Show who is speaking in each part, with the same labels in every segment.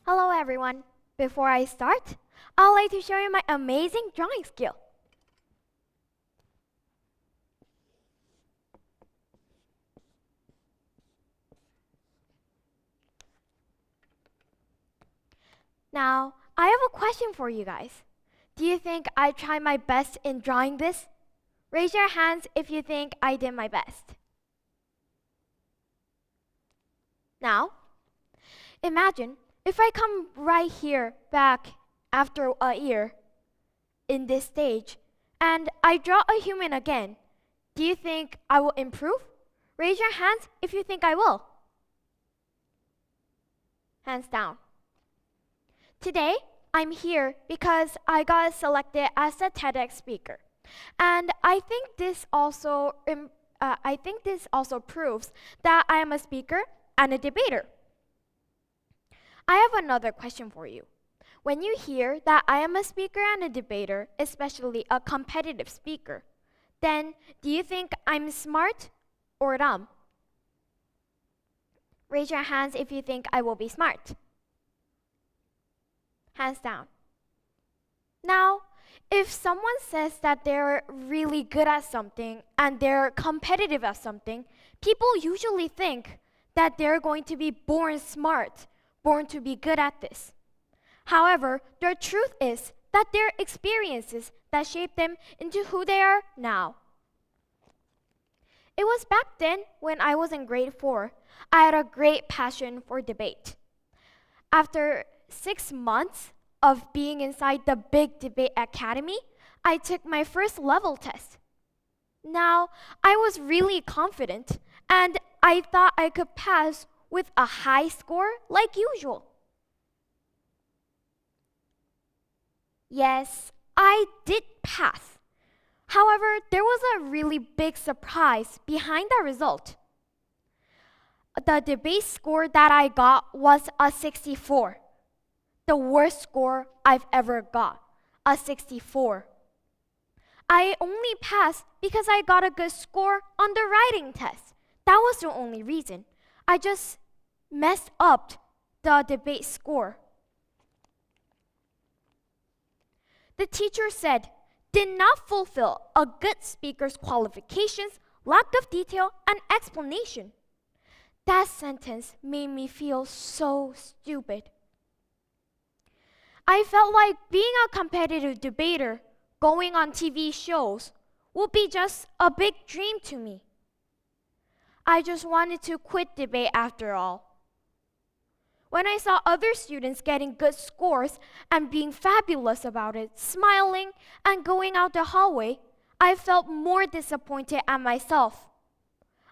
Speaker 1: Hello everyone. Before I start, I'd like to show you my amazing drawing skill. Now, I have a question for you guys. Do you think I tried my best in drawing this? Raise your hands if you think I did my best. Now, imagine if I come right here back after a year in this stage and I draw a human again. Do you think I will improve? Raise your hands if you think I will. Hands down. Today, I'm here because I got selected as a TEDx speaker. And I think this also proves that I am a speaker and a debater. I have another question for you. When you hear that I am a speaker and a debater, especially a competitive speaker, then do you think I'm smart or dumb? Raise your hands if you think I will be smart. Hands down. Now, if someone says that they're really good at something and they're competitive at something, people usually think that they're going to be born smart, born to be good at this. However, the truth is that they're experiences that shape them into who they are now. It was back then when I was in grade 4, I had a great passion for debate. After 6 months of being inside the big debate academy, I took my first level test. Now, I was really confident and I thought I could pass with a high score like usual. Yes, I did pass. However, there was a really big surprise behind that result. The debate score that I got was a 64. The worst score I've ever got, a 64. I only passed because I got a good score on the writing test. That was the only reason. I just messed up the debate score. The teacher said, did not fulfill a good speaker's qualifications, lack of detail, and explanation. That sentence made me feel so stupid. I felt like being a competitive debater, going on TV shows, would be just a big dream to me. I just wanted to quit debate after all. When I saw other students getting good scores and being fabulous about it, smiling and going out the hallway, I felt more disappointed at myself.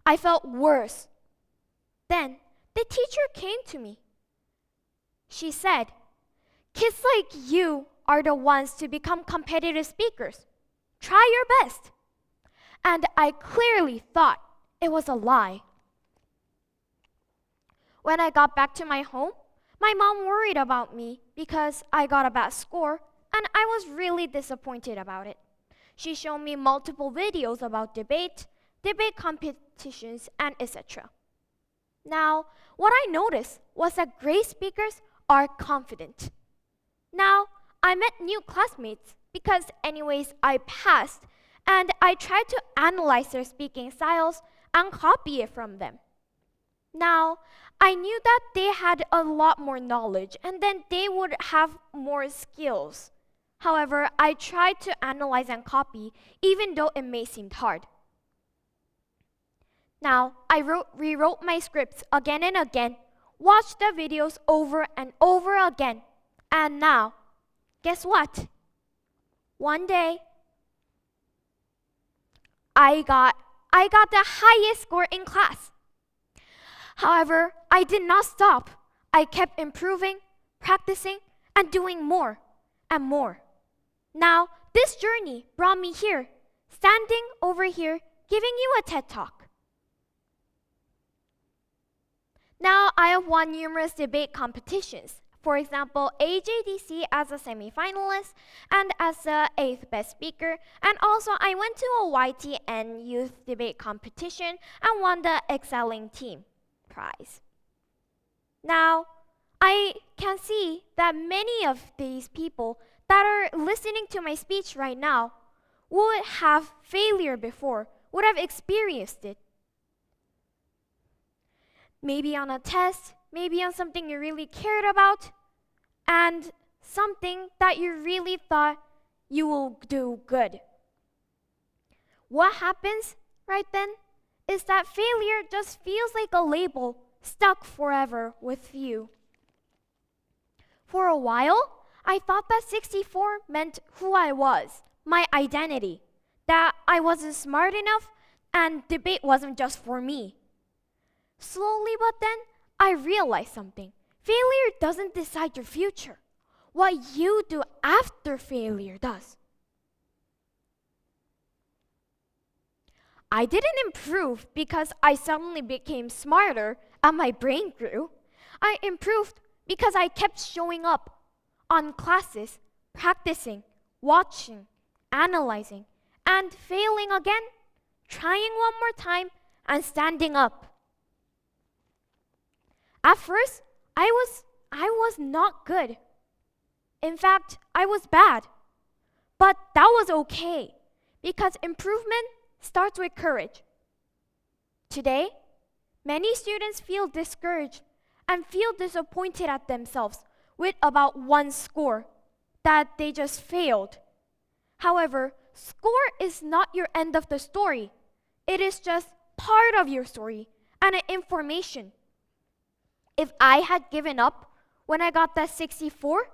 Speaker 1: I felt worse. Then the teacher came to me. She said, kids like you are the ones to become competitive speakers. Try your best. And I clearly thought it was a lie. When I got back to my home, my mom worried about me because I got a bad score, and I was really disappointed about it. She showed me multiple videos about debate competitions, and etc. Now, what I noticed was that great speakers are confident. Now, I met new classmates because anyways I passed, and I tried to analyze their speaking styles and copy it from them. Now, I knew that they had a lot more knowledge and then they would have more skills. However, I tried to analyze and copy even though it may seem hard. Now, I rewrote my scripts again and again, watched the videos over and over again. And now, guess what? One day, I got the highest score in class. However, I did not stop. I kept improving, practicing, and doing more and more. Now, this journey brought me here, standing over here, giving you a TED Talk. Now, I have won numerous debate competitions. For example, AJDC as a semifinalist and as the 8th best speaker. And also, I went to a YTN youth debate competition and won the excelling team prize. Now, I can see that many of these people that are listening to my speech right now would have failure before, would have experienced it. Maybe on a test, maybe on something you really cared about, and something that you really thought you will do good. What happens right then is that failure just feels like a label stuck forever with you. For a while, I thought that 64 meant who I was, my identity, that I wasn't smart enough and debate wasn't just for me. Slowly but then, I realized something. Failure doesn't decide your future. What you do after failure does. I didn't improve because I suddenly became smarter and my brain grew. I improved because I kept showing up on classes, practicing, watching, analyzing, and failing again, trying one more time, and standing up. At first, I was not good. In fact, I was bad. But that was okay, because improvement starts with courage. Today, many students feel discouraged and feel disappointed at themselves with about one score that they just failed. However, score is not your end of the story. It is just part of your story and an information. If I had given up when I got that 64,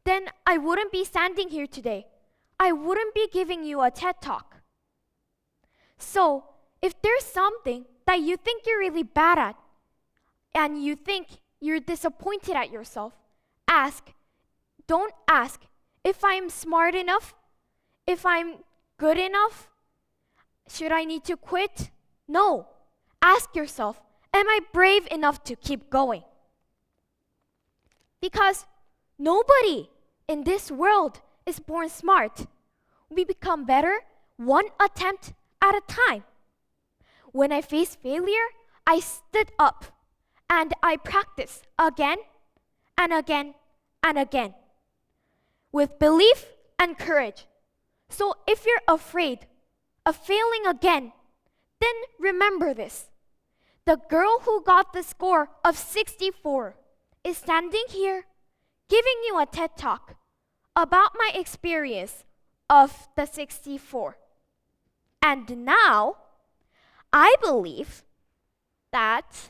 Speaker 1: then I wouldn't be standing here today. I wouldn't be giving you a TED Talk. So, if there's something that you think you're really bad at, and you think you're disappointed at yourself, don't ask if I'm smart enough, if I'm good enough, should I need to quit? No. Ask yourself, am I brave enough to keep going? Because nobody in this world is born smart. We become better one attempt at a time. When I faced failure, I stood up and I practiced again and again and again with belief and courage. So if you're afraid of failing again, then remember this. The girl who got the score of 64 is standing here giving you a TED Talk about my experience of the 64. And now, I believe that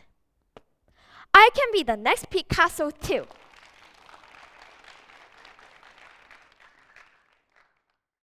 Speaker 1: I can be the next Picasso too.